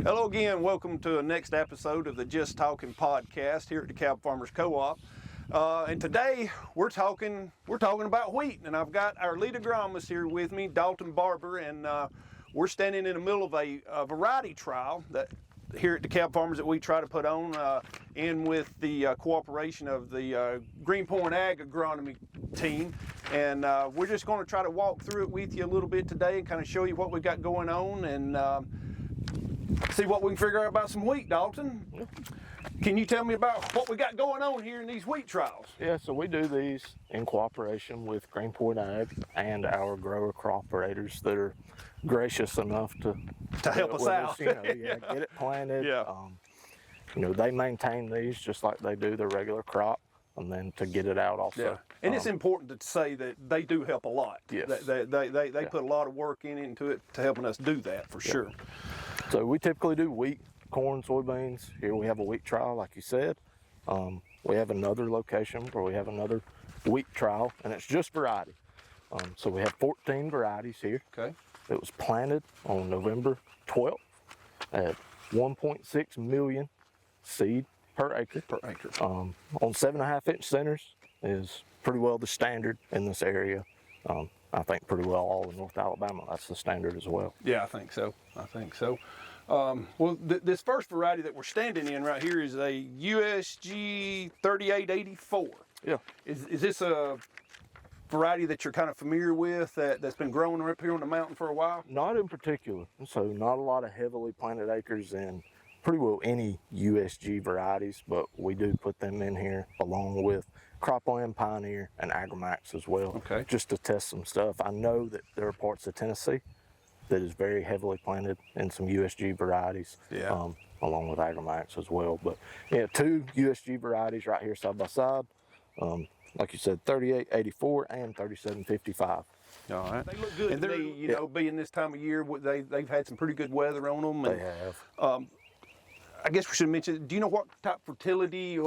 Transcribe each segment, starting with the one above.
Hello again, welcome to the next episode of the Just Talkin podcast here at DeKalb Farmers Co-op. And today we're talking about wheat, and I've got our lead agronomist here with me, Dalton Barber, and we're standing in the middle of a variety trial that here at DeKalb Farmers that we try to put on in with the cooperation of the Greenpoint Ag Agronomy team. And we're just going to try to walk through it with you a little bit today and kind of show you what we got going on and see what we can figure out about some wheat, Dalton. Can you tell me about what we got going on here in these wheat trials? Yeah, so we do these in cooperation with Greenpoint Ag and our grower cooperators that are gracious enough to help us out. Get it planted. Yeah. They maintain these just like they do their regular crop, and then to get it out also. Yeah. And it's important to say that they do help a lot. Yes. They put a lot of work into it to helping us do that for sure. So we typically do wheat, corn, soybeans. Here we have a wheat trial, like you said. We have another location where we have another wheat trial, and it's just variety. So we have 14 varieties here. Okay. It was planted on November 12th at 1.6 million seed per acre. On 7.5 inch centers is pretty well the standard in this area. I think pretty well all in North Alabama, that's the standard as well. Yeah, I think so. This first variety that we're standing in right here is a USG 3884. Yeah. Is this a variety that you're kind of familiar with that's been growing up here on the mountain for a while? Not in particular. So not a lot of heavily planted acres in pretty well any USG varieties, but we do put them in here along with Cropland, Pioneer, and Agromax as well. Okay. Just to test some stuff. I know that there are parts of Tennessee that is very heavily planted in some USG varieties, along with Agromax as well. But yeah, two USG varieties right here side by side. Like you said, 3884 and 3755. All right. They look good. And they're, being this time of year, they've had some pretty good weather on them. They have. I guess we should mention, do you know what type of fertility,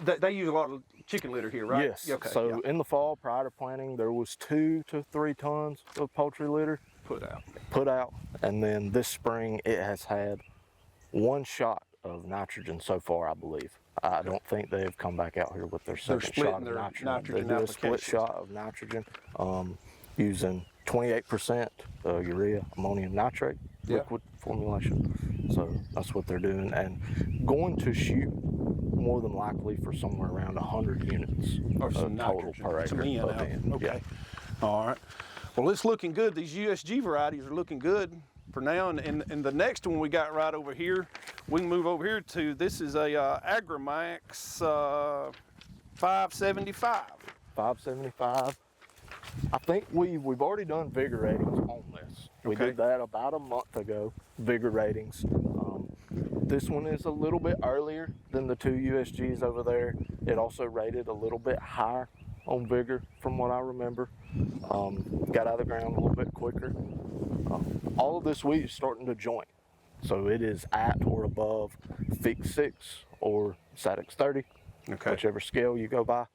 they use a lot of chicken litter here, right? Yes. Okay. In the fall, prior to planting, there was 2 to 3 tons of poultry litter put out. And then this spring, it has had 1 shot of nitrogen so far, I believe. I don't think they've come back out here with their second shot of nitrogen. They do a split shot of nitrogen using 28% urea ammonium nitrate liquid formulation. So that's what they're doing, and going to shoot more than likely for somewhere around 100 units of total per acre. Okay. All right. Well, it's looking good. These USG varieties are looking good for now. And the next one we got right over here, we can move over here to, this is a Agromax 575. 575. I think we've already done vigor ratings on this. We did that about a month ago, vigor ratings. This one is a little bit earlier than the 2 USGs over there. It also rated a little bit higher on vigor from what I remember. Got out of the ground a little bit quicker. All of this wheat is starting to joint. So it is at or above Fix 6 or Satix 30, whichever scale you go by.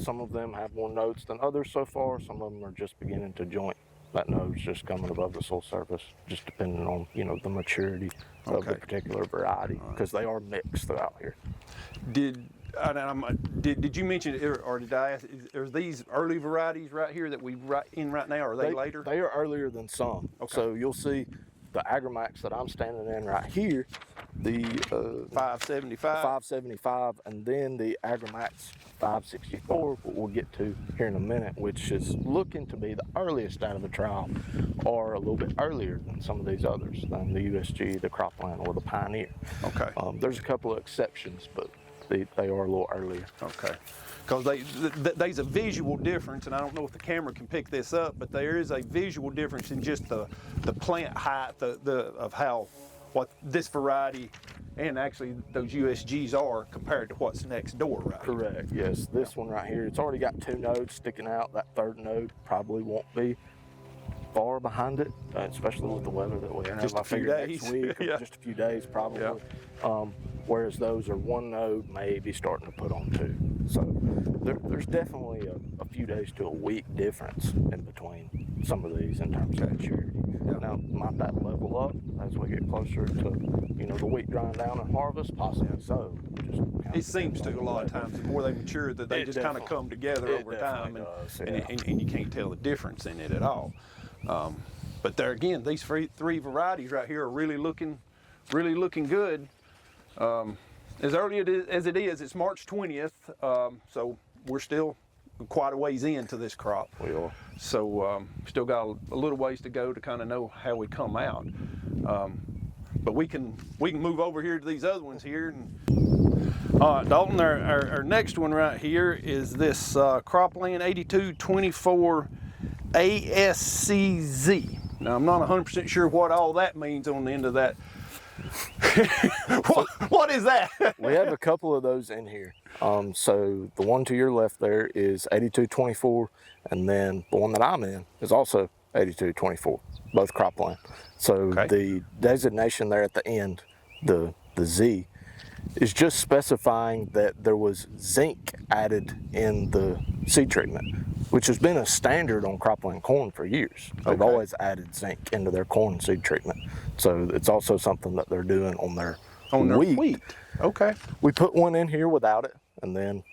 Some of them have more nodes than others so far. Some of them are just beginning to joint. That node's just coming above the soil surface, just depending on the maturity of the particular variety, because they are mixed throughout here. Did you mention, or did I ask, are these early varieties right here that we in right now, or are they later? They are earlier than some. So you'll see the Agromax that I'm standing in right here, the 575, and then the Agromax 564, what we'll get to here in a minute, which is looking to be the earliest out of the trial, or a little bit earlier than some of these others, than the USG, the Cropland, or the Pioneer. Okay. There's a couple of exceptions, but they are a little earlier. Okay. Because there's a visual difference, and I don't know if the camera can pick this up, but there is a visual difference in just the plant height of what this variety and actually those USGs are compared to what's next door, right? Correct, yes. This one right here, it's already got 2 nodes sticking out. That third node probably won't be far behind it, especially with the weather that we have. Just a few days. Next week, just a few days probably. Whereas those are 1 node, maybe starting to put on 2. So there's definitely a few days to a week difference in between some of these in terms of maturity. Now, might that level up as we get closer to, you know, the wheat drying down and harvest? Possibly so. It seems to a lot of times. The more they mature, that they just kind of come together over time, and you can't tell the difference in it at all. But there again, these three varieties right here are really looking good. As early as it is, it's March 20th, so we're still quite a ways into this crop. We are. So still got a little ways to go to kind of know how we come out. But we can move over here to these other ones here. All right, Dalton, our next one right here is this Cropland 8224 ASCZ. Now, I'm not 100% sure what all that means on the end of that. What is that? We have a couple of those in here. So the one to your left there is 8224, and then the one that I'm in is also 8224, both cropland. So the designation there at the end, the Z, is just specifying that there was zinc added in the seed treatment, which has been a standard on cropland corn for years. They've always added zinc into their corn seed treatment. So it's also something that they're doing on their wheat. Okay. We put one in here without it, and then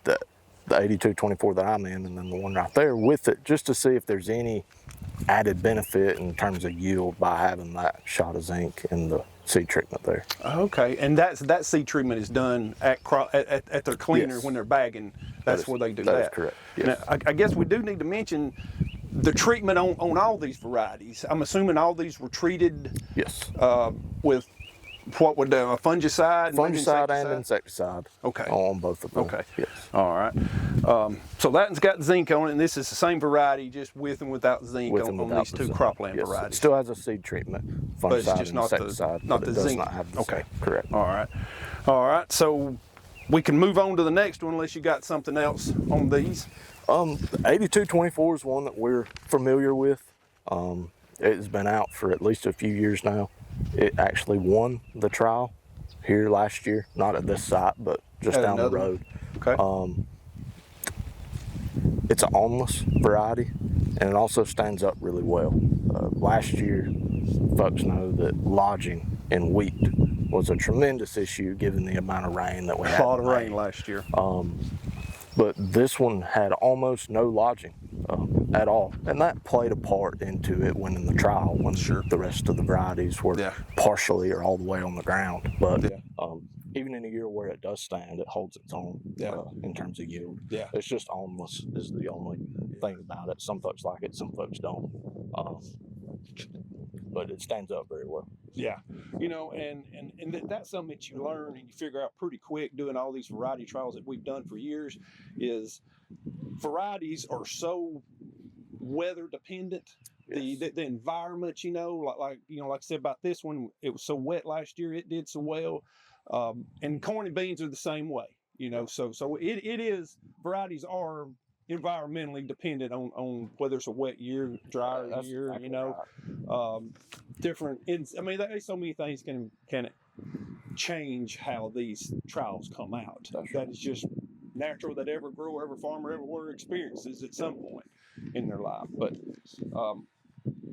the 8224 that I'm in, and then the one right there with it, just to see if there's any added benefit in terms of yield by having that shot of zinc in the seed treatment there. Okay, and that seed treatment is done at their cleaner when they're bagging. That's where they do that. That is correct. Yes. Now, I guess we do need to mention the treatment on all these varieties. I'm assuming all these were treated. Yes. With what would a fungicide? Fungicide and insecticide. Okay. On both of them. Okay. Yes. All right. So that one's got zinc on it, and this is the same variety, just with and without zinc on these two cropland varieties. It still has a seed treatment, fungicide, but it's just and not insecticide, not the it does zinc. not have the Okay. zinc. Correct. All right. All right. So we can move on to the next one, unless you got something else on these. The 8224 is one that we're familiar with. It's been out for at least a few years now. It actually won the trial here last year, not at this site, but just down the road. Okay. It's an awnless variety, and it also stands up really well. Last year, folks know that lodging in wheat was a tremendous issue given the amount of rain that we had. A lot of rain last year. But this one had almost no lodging at all, and that played a part into it winning the trial when the rest of the varieties were partially or all the way on the ground. But even in a year where it does stand, it holds its own in terms of yield. Yeah. It's just awnless is the only thing about it. Some folks like it, some folks don't. But it stands up very well. Yeah, you know, and that's something that you learn and you figure out pretty quick doing all these variety trials that we've done for years. Is varieties are so weather dependent. The environment, you know, like I said about this one, it was so wet last year, it did so well. And corn and beans are the same way, you know. So it is, varieties are environmentally dependent on whether it's a wet year, drier year, exactly, you know. Right. Different. I mean, there's so many things can change how these trials come out. That is just natural that every grower, every farmer, everywhere experiences at some point in their life. But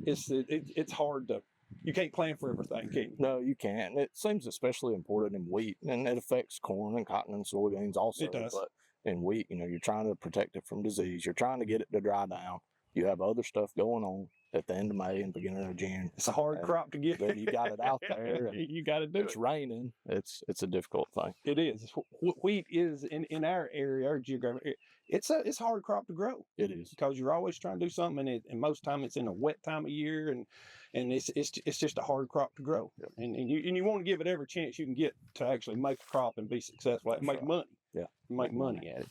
it's hard to. You can't plan for everything, can you? No, you can't. It seems especially important in wheat, and it affects corn and cotton and soybeans also. It does. But in wheat, you know, you're trying to protect it from disease. You're trying to get it to dry down. You have other stuff going on at the end of May and beginning of June. It's a hard crop to get. You got it out there. And you got to do it. It's raining. It's a difficult thing. It is. Wheat is in our area, our geographic area. It's a hard crop to grow. It is, because you're always trying to do something, and most time it's in a wet time of year, and it's just a hard crop to grow. Yep. And you want to give it every chance you can get to actually make a crop and be successful and make money. Yeah, make money at it.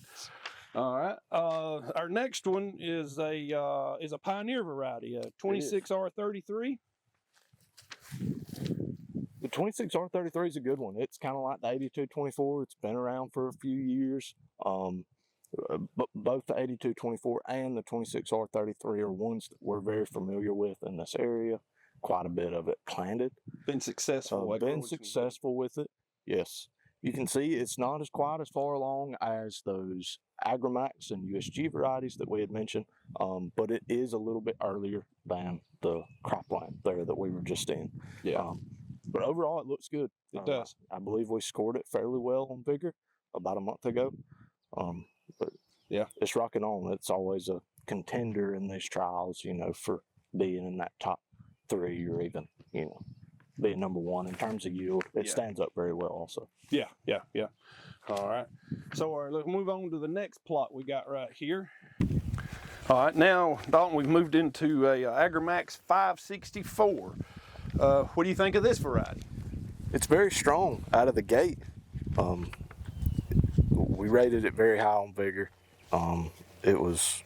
All right. Our next one is a pioneer variety, a 26R33. The 26R33 is a good one. It's kind of like the 8224. It's been around for a few years. But both the 8224 and the 26R33 are ones that we're very familiar with in this area. Quite a bit of it planted. Been successful. Been successful with it. Yes. you can see it's not as quite as far along as those Agromax and USG varieties that we had mentioned, but it is a little bit earlier than the cropland there that we were just in. Yeah. But overall, it looks good. It does. I believe we scored it fairly well on vigor about a month ago. But yeah, it's rocking on. It's always a contender in these trials, for being in that top 3 or even, being number 1 in terms of yield. It stands up very well also. Yeah. All right. So let's move on to the next plot we got right here. All right, now, Dalton, we've moved into a Agromax 564. What do you think of this variety? It's very strong out of the gate. We rated it very high on vigor. It was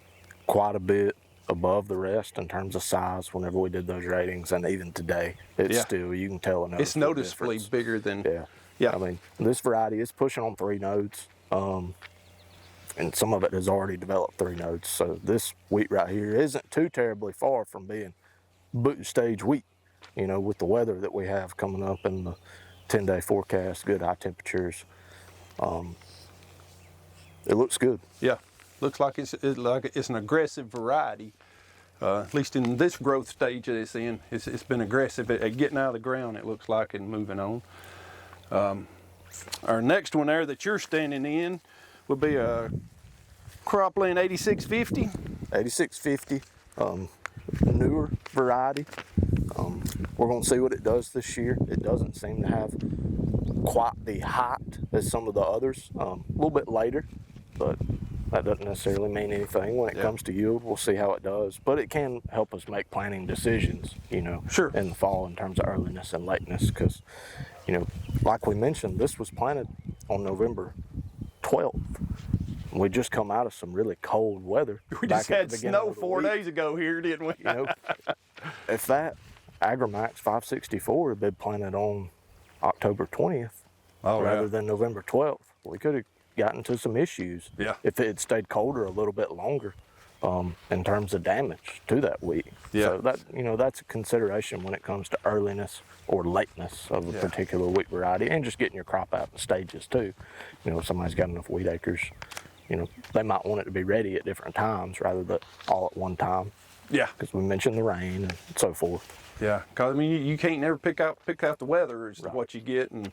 quite a bit above the rest in terms of size whenever we did those ratings, and even today, it's still, you can tell it's noticeably bigger than. Yeah. I mean, this variety is pushing on 3 nodes, and some of it has already developed 3 nodes. So this wheat right here isn't too terribly far from being boot stage wheat, with the weather that we have coming up in the 10-day forecast, good high temperatures. It looks good. Yeah, looks like it's an aggressive variety. At least in this growth stage that it's in, it's been aggressive at getting out of the ground, it looks like, and moving on. Our next one there that you're standing in will be a Cropland 8650. 8650, a newer variety. We're going to see what it does this year. It doesn't seem to have quite the height as some of the others. A little bit later, but that doesn't necessarily mean anything when it comes to yield. We'll see how it does, but it can help us make planting decisions, in the fall in terms of earliness and lateness, because, like we mentioned, this was planted on November 12th. We just come out of some really cold weather. We just had snow 4 days ago here, didn't we? If that Agromax 564 had been planted on October 20th rather than November 12th, we could have gotten to some issues if it had stayed colder a little bit longer in terms of damage to that wheat. So that, that's a consideration when it comes to earliness or lateness of a particular wheat variety, and just getting your crop out in stages too. If somebody's got enough wheat acres, they might want it to be ready at different times rather than all at one time. Yeah. Because we mentioned the rain and so forth. Yeah, because you can't never pick out the weather as to what you get, and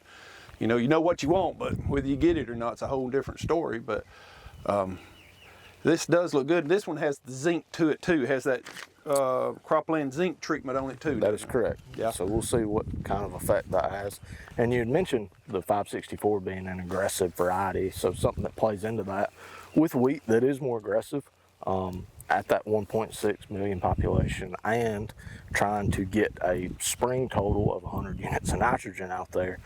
you know what you want, but whether you get it or not, it's a whole different story. But this does look good. This one has the zinc to it too. It has that Cropland zinc treatment on it too. That is correct. Yeah. So we'll see what kind of effect that has. And you had mentioned the 564 being an aggressive variety, so something that plays into that with wheat that is more aggressive. At that 1.6 million population, and trying to get a spring total of 100 units of nitrogen out there,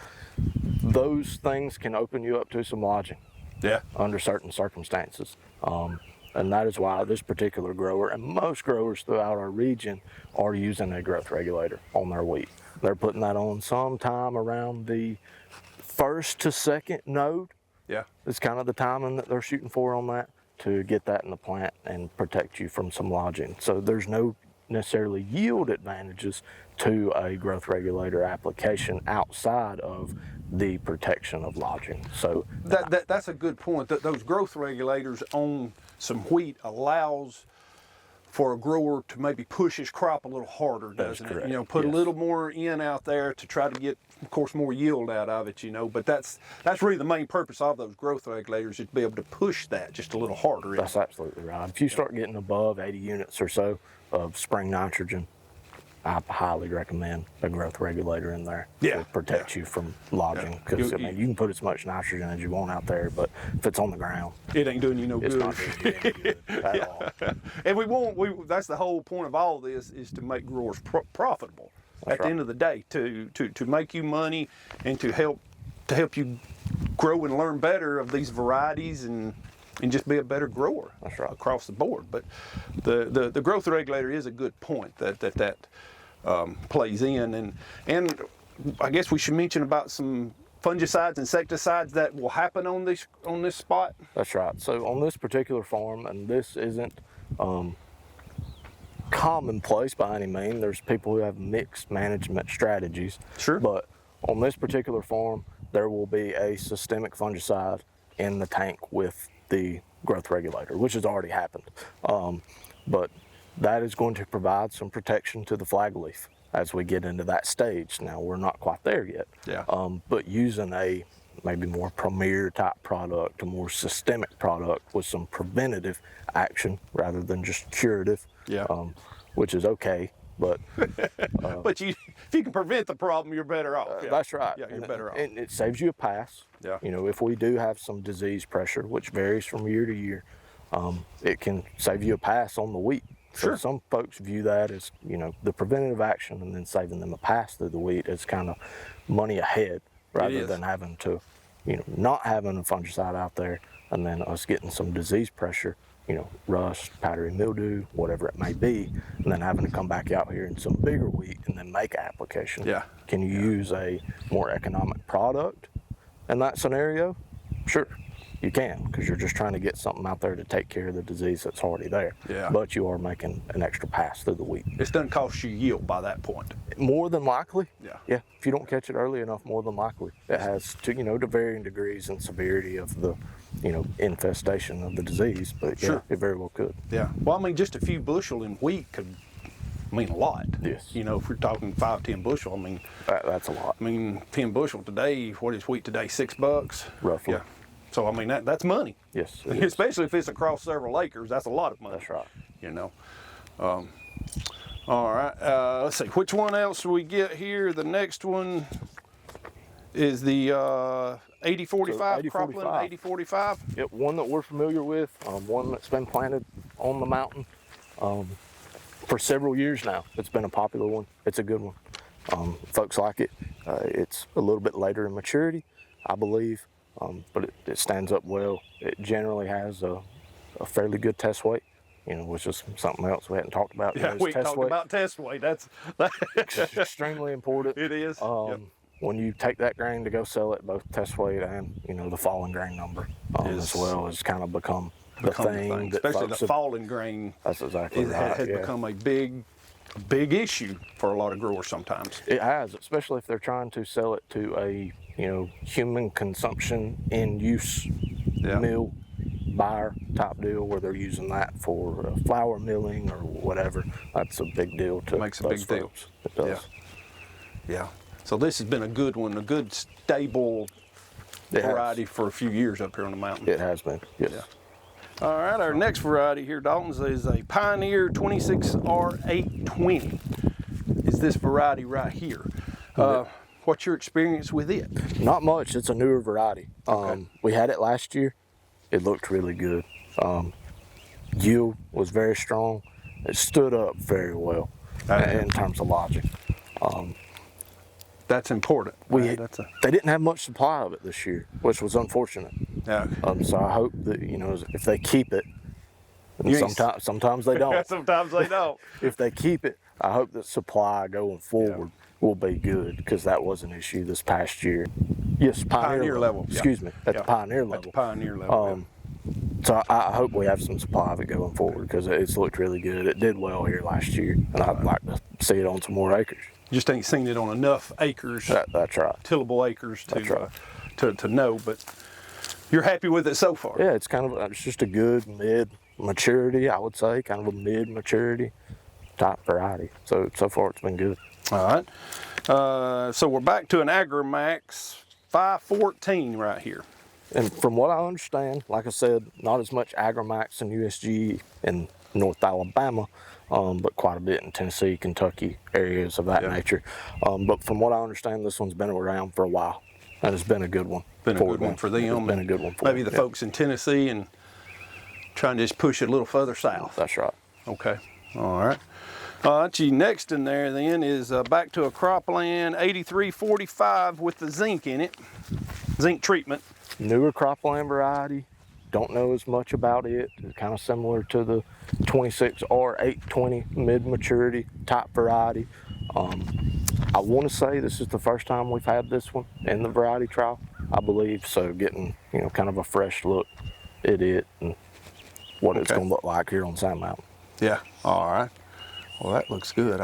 those things can open you up to some lodging under certain circumstances. And that is why this particular grower, and most growers throughout our region, are using a growth regulator on their wheat. They're putting that on sometime around the 1st to 2nd node. It's kind of the timing that they're shooting for on that, to get that in the plant and protect you from some lodging. So there's no necessarily yield advantages to a growth regulator application outside of the protection of lodging. So that's a good point. Those growth regulators on some wheat allows for a grower to maybe push his crop a little harder, doesn't it? Put a little more in out there to try to get, of course, more yield out of it, But that's really the main purpose of those growth regulators, is to be able to push that just a little harder. That's absolutely right. If you start getting above 80 units or so of spring nitrogen, I highly recommend a growth regulator in there to protect you from lodging. Because you can put as much nitrogen as you want out there, but if it's on the ground, it ain't doing you no good. It's not doing you any good at all. And that's the whole point of all this, is to make growers profitable. At the end of the day, to make you money and to help you grow and learn better of these varieties and just be a better grower across the board. But the growth regulator is a good point that plays in, and I guess we should mention about some fungicides, insecticides that will happen on this spot. That's right. So on this particular farm, and this isn't commonplace by any means. There's people who have mixed management strategies. Sure. But on this particular farm, there will be a systemic fungicide in the tank with the growth regulator, which has already happened. But that is going to provide some protection to the flag leaf as we get into that stage. Now, we're not quite there yet. Yeah. But using a maybe more premier type product, a more systemic product with some preventative action rather than just curative, Yeah. Which is okay. But but if you can prevent the problem, you're better off. Yeah. That's right. Yeah, you're better off. And it saves you a pass. Yeah. You know, if we do have some disease pressure, which varies from year to year, it can save you a pass on the wheat. Sure. So some folks view that as, you know, the preventative action, and then saving them a pass through the wheat as kind of money ahead rather than having to, you know, not having a fungicide out there and then us getting some disease pressure, you know, rust, powdery mildew, whatever it may be, and then having to come back out here in some bigger wheat and then make application. Yeah. Can you use a more economic product in that scenario? Sure, you can, because you're just trying to get something out there to take care of the disease that's already there. Yeah. But you are making an extra pass through the wheat. It doesn't cost you yield by that point. More than likely. Yeah. Yeah. If you don't catch it early enough, more than likely. It has to, you know, to varying degrees and severity of the, you know, infestation of the disease. But Sure. yeah, it very well could. Yeah. Well, I mean, just a few bushel in wheat could mean a lot. Yes. You know, if we're talking 5, 10 bushel, I mean, That's a lot. 10 bushel today, what is wheat today, $6? Roughly. Yeah. So, I mean, that's money. Yes. it is. Especially if it's across several acres, that's a lot of money. That's right. You know. All right. Let's see. Which one else do we get here? The next one is the 8045, So, cropland 8045. Yep, one that we're familiar with, one that's been planted on the mountain for several years now. It's been a popular one. It's a good one. Folks like it. It's a little bit later in maturity, I believe, but it stands up well. It generally has a fairly good test weight, you know, which is something else we hadn't talked about. Yeah, we talked about test weight. That's extremely important. It is. Yep. When you take that grain to go sell it, both test weight and, you know, the fallen grain number as well has kind of become the thing. That especially folks the fallen grain. That's exactly right. Has become a big issue for a lot of growers sometimes. It has, especially if they're trying to sell it to a, you know, human consumption in use mill buyer type deal, where they're using that for flour milling or whatever. That's a big deal to Makes a those big deal. folks. It does. Yeah. So this has been a good one, a good stable variety for a few years up here on the mountain. It has been, yes. Yeah. All right, our next variety here, Dalton's, is a Pioneer 26R820. Is this variety right here? What's your experience with it? Not much. It's a newer variety. We had it last year. It looked really good. Yield was very strong. It stood up very well in terms of logic. That's important. They didn't have much supply of it this year, which was unfortunate. Yeah. So I hope that, you know, if they keep it, and sometimes they don't. Sometimes they don't. If they keep it, I hope that supply going forward will be good, because that was an issue this past year. Yes, Pioneer level. Excuse me, at the Pioneer level. At the Pioneer level. So I hope we have some supply of it going forward, because it's looked really good. It did well here last year, and I'd like to see it on some more acres. Just ain't seen it on enough acres. That's right. Tillable acres to know, but you're happy with it so far. Yeah, it's just a good mid-maturity, I would say, kind of a mid-maturity type variety. So far it's been good. All right. So we're back to an AgroMax 514 right here. And from what I understand, like I said, not as much AgroMax and USG in North Alabama, but quite a bit in Tennessee, Kentucky, areas of that nature. But from what I understand, this one's been around for a while, and it's been a good one. Been a good one for them. It's been a good one for maybe the folks in Tennessee and trying to just push it a little further south. That's right. Okay. All right. Next in there then is back to a cropland 8345 with the zinc in it, zinc treatment. Newer cropland variety. Don't know as much about it. It's kind of similar to the 26R820 mid-maturity type variety. I want to say this is the first time we've had this one in the variety trial, I believe. So getting, you know, kind of a fresh look at it and what it's going to look like here on Sand Mountain. Yeah. All right. Well, that looks good.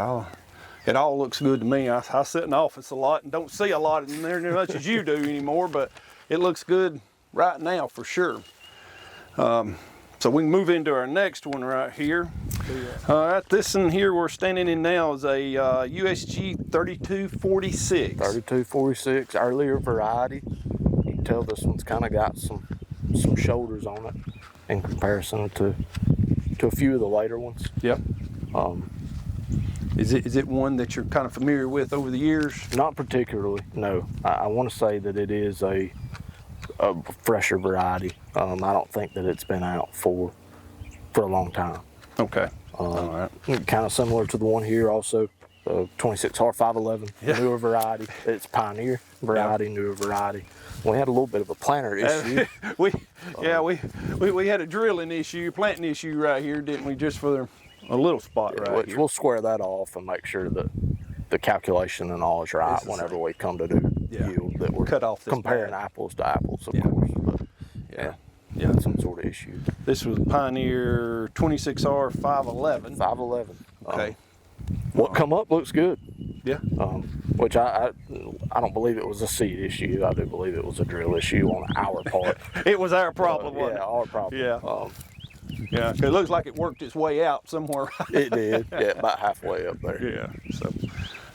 it all looks good to me. I sit in the office a lot and don't see a lot in there as much as you do anymore, but it looks good right now for sure. So we can move into our next one right here. All right, this one here we're standing in now is a USG 3246. 3246, earlier variety. You can tell this one's kind of got some shoulders on it in comparison to a few of the later ones. Yep. Is it one that you're kind of familiar with over the years? Not particularly, no. I want to say that it is a fresher variety. I don't think that it's been out for a long time. Okay. All right. Kind of similar to the one here also, 26R 511, newer variety. It's pioneer variety, newer variety. We had a little bit of a planter issue. we had a drilling issue, planting issue right here, didn't we? Just for a little spot right which here. We'll square that off and make sure that the calculation and all is right whenever we come to do yield, that we're cut off this comparing apples to apples, of course. But yeah, some sort of issue. This was Pioneer 26R 511. 511. Okay. What come up looks good. Yeah. Which I don't believe it was a seed issue. I do believe it was a drill issue on our part. It was our problem, wasn't it? Our problem. Yeah. Yeah, it looks like it worked its way out somewhere. It did. Yeah, about halfway up there. Yeah. So,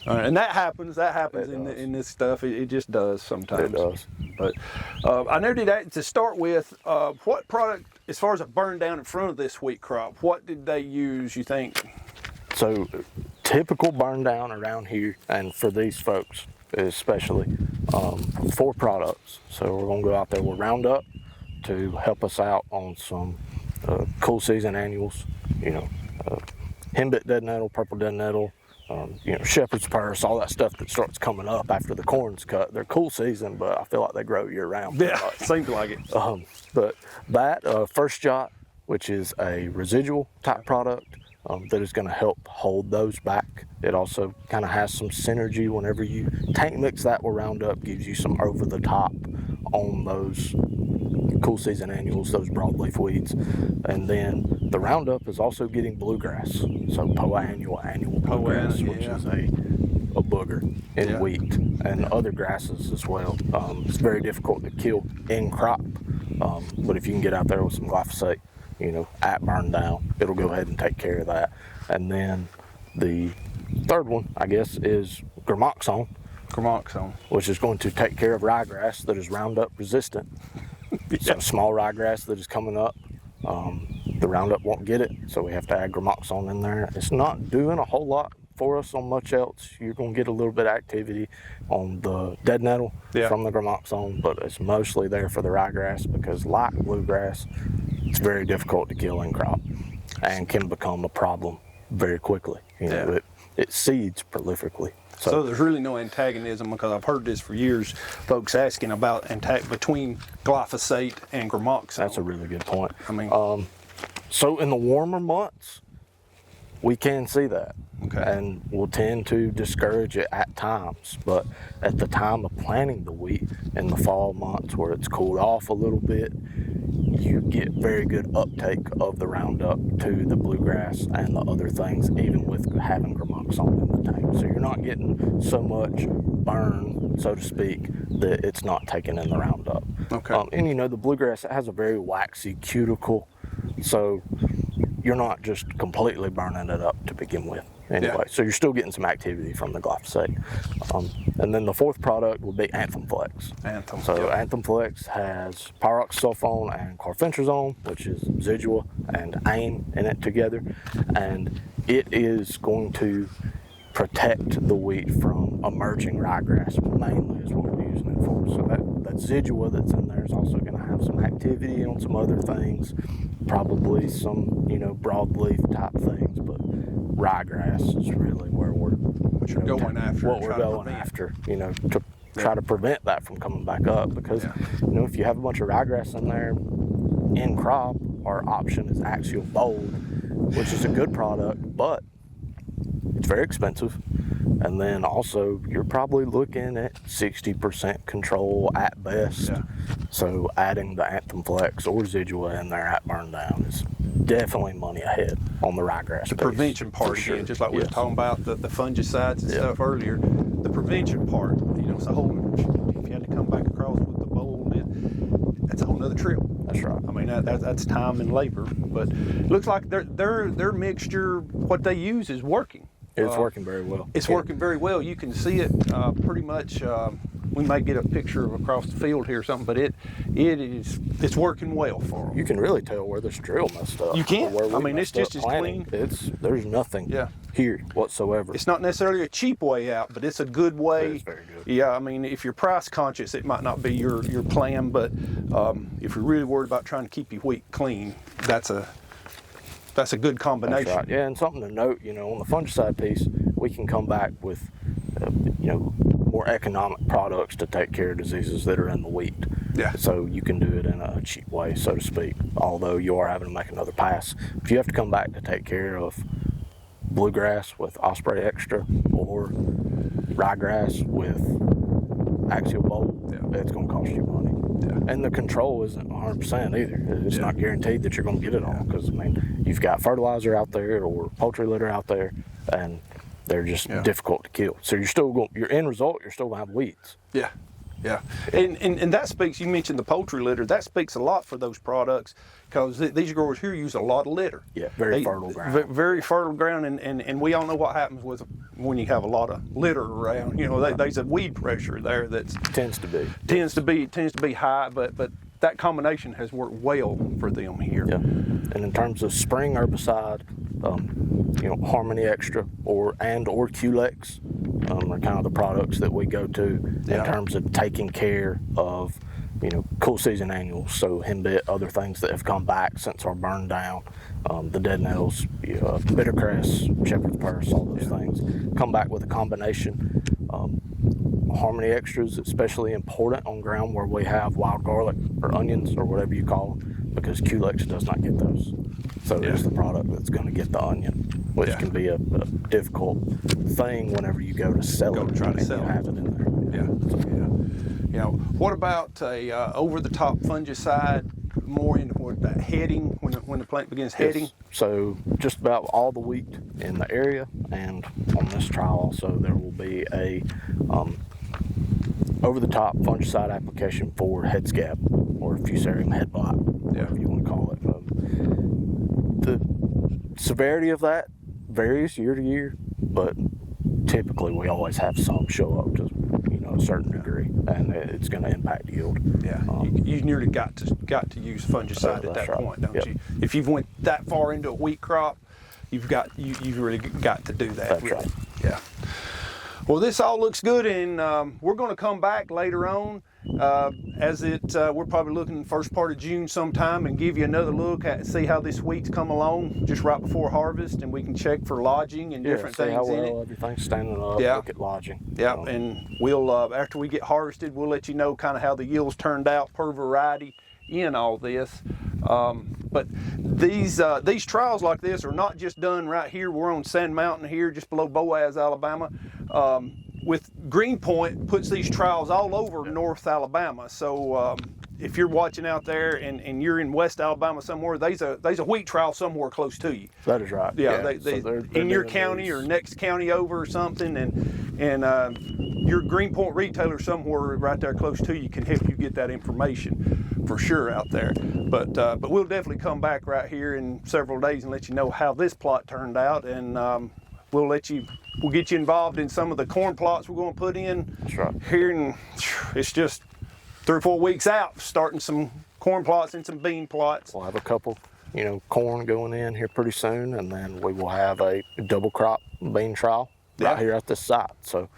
and that happens. That happens in this stuff. It just does sometimes. It does. But I know to start with, what product, as far as a burn down in front of this wheat crop, what did they use, you think? So, typical burn down around here, and for these folks especially, 4 products. So we're going to go out there with Roundup to help us out on some cool season annuals, henbit dead nettle, purple dead nettle, shepherd's purse, all that stuff that starts coming up after the corn's cut. They're cool season, but I feel like they grow year round. Yeah, seems like it. But that First Jot, which is a residual type product that is going to help hold those back. It also kind of has some synergy whenever you tank mix that with Roundup, gives you some over the top on those cool season annuals, those broadleaf weeds. And then the Roundup is also getting bluegrass, so annual bluegrass, which is a booger in wheat and other grasses as well. It's very difficult to kill in crop, but if you can get out there with some glyphosate, at burn down, it'll go ahead and take care of that. And then the third one, I guess, is Gramoxone, which is going to take care of ryegrass that is Roundup resistant. So small ryegrass that is coming up, the Roundup won't get it, so we have to add Gramoxone in there. It's not doing a whole lot for us on much else. You're going to get a little bit of activity on the dead nettle from the Gramoxone, but it's mostly there for the ryegrass because, like bluegrass, it's very difficult to kill in crop and can become a problem very quickly. It seeds prolifically. So there's really no antagonism, because I've heard this for years, folks asking about between glyphosate and Gramoxone. That's a really good point. So in the warmer months, we can see that. Okay. And we'll tend to discourage it at times. But at the time of planting the wheat in the fall months where it's cooled off a little bit, you get very good uptake of the Roundup to the bluegrass and the other things, even with having Gramoxone in the tank. So you're not getting so much burn, so to speak, that it's not taking in the Roundup. Okay. And the bluegrass, it has a very waxy cuticle, so you're not just completely burning it up to begin with. Anyway, so you're still getting some activity from the glyphosate. And then the fourth product would be Anthem Flex. Anthem Flex has pyroxasulfone and carfentrazone, which is Zidua and AIM in it together. And it is going to protect the wheat from emerging ryegrass, mainly is what we're using it for. So that Zidua that's in there is also going to have some activity on some other things, probably some, broadleaf type things, but ryegrass is really where we're going after, to try to prevent that from coming back up. Because, if you have a bunch of ryegrass in there in crop, our option is Axial Bold, which is a good product, but it's very expensive. And then also, you're probably looking at 60% control at best. So adding the Anthem Flex or Zidua in there at burn down is definitely money ahead on the ryegrass. The prevention part again, just like we were talking about the fungicides and stuff earlier. The prevention part, it's a whole. If you had to come back across with the bowl, that's a whole nother trip. That's right. I mean, that's time and labor, but it looks like their mixture, what they use, is working. It's working very well. It's working very well. You can see it pretty much. We might get a picture of across the field here or something, but it's working well for them. You can really tell where this drill messed up. You can. I mean, it's just as clean. There's nothing here whatsoever. It's not necessarily a cheap way out, but it's a good way. It's very good. Yeah, I mean, if you're price conscious, it might not be your plan, but if you're really worried about trying to keep your wheat clean, that's a good combination. That's right. Yeah, and something to note, on the fungicide piece, we can come back with, more economic products to take care of diseases that are in the wheat. Yeah. So you can do it in a cheap way, so to speak, although you are having to make another pass. If you have to come back to take care of bluegrass with Osprey Extra or ryegrass with Axial Bolt, it's going to cost you money. Yeah. And the control isn't 100% either. It's not guaranteed that you're going to get it all because, you've got fertilizer out there or poultry litter out there, and they're just difficult to kill. So your end result, you're still going to have weeds. Yeah. Yeah, and that speaks, you mentioned the poultry litter, that speaks a lot for those products because these growers here use a lot of litter. Yeah, very fertile ground. Very fertile ground, and we all know what happens when you have a lot of litter around. There's a weed pressure there that tends to be high, but that combination has worked well for them here. Yeah, and in terms of spring herbicide, Harmony Extra or Culex are kind of the products that we go to in terms of taking care of, cool season annuals, so henbit, other things that have come back since our burn down, the dead nails, bittercress, shepherd's purse, all those things come back with a combination. Harmony Extra is especially important on ground where we have wild garlic or onions or whatever you call them, because Culex does not get those. So there's the product that's going to get the onion, which can be a difficult thing whenever you go to sell it. Try to sell it. Have it in there. Yeah. What about a over-the-top fungicide, more into that heading, when the plant begins heading? Yes. So just about all the wheat in the area, and on this trial also there will be a over-the-top fungicide application for head scab or fusarium head blot, whatever you want to call it. The severity of that varies year to year, but typically we always have some show up to a certain degree, and it's going to impact yield. Yeah, you nearly got to use fungicide at that point, don't you? If you've went that far into a wheat crop, you've really got to do that. That's right. Yeah. Well, this all looks good, and we're going to come back later on we're probably looking first part of June sometime and give you another look at see how this wheat's come along just right before harvest, and we can check for lodging and different things how in it. Everything's standing up. Look at lodging. Yeah, and we'll after we get harvested, we'll let you know kind of how the yields turned out per variety in all this. But these trials like this are not just done right here. We're on Sand Mountain here, just below Boaz, Alabama. With Greenpoint puts these trials all over North Alabama. So if you're watching out there and you're in West Alabama somewhere, there's a wheat trial somewhere close to you. That is right. Yeah, they're in your county or next county over or something, and your Greenpoint retailer somewhere right there close to you can help you get that information for sure out there. But we'll definitely come back right here in several days and let you know how this plot turned out, and we'll get you involved in some of the corn plots we're going to put in. That's right. Here, and it's just 3 or 4 weeks out, starting some corn plots and some bean plots. We'll have a couple, corn going in here pretty soon, and then we will have a double crop bean trial right here at this site. So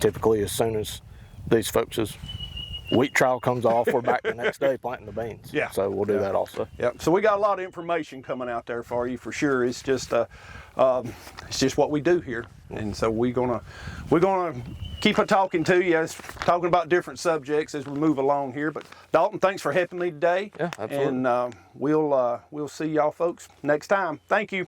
typically as soon as these folks' wheat trial comes off, we're back the next day planting the beans. Yeah. So we'll do that also. Yeah. So we got a lot of information coming out there for you for sure. It's just what we do here, and so we're gonna keep talking to you, talking about different subjects as we move along here. But Dalton, thanks for helping me today. Yeah, absolutely. And we'll see y'all folks next time. Thank you.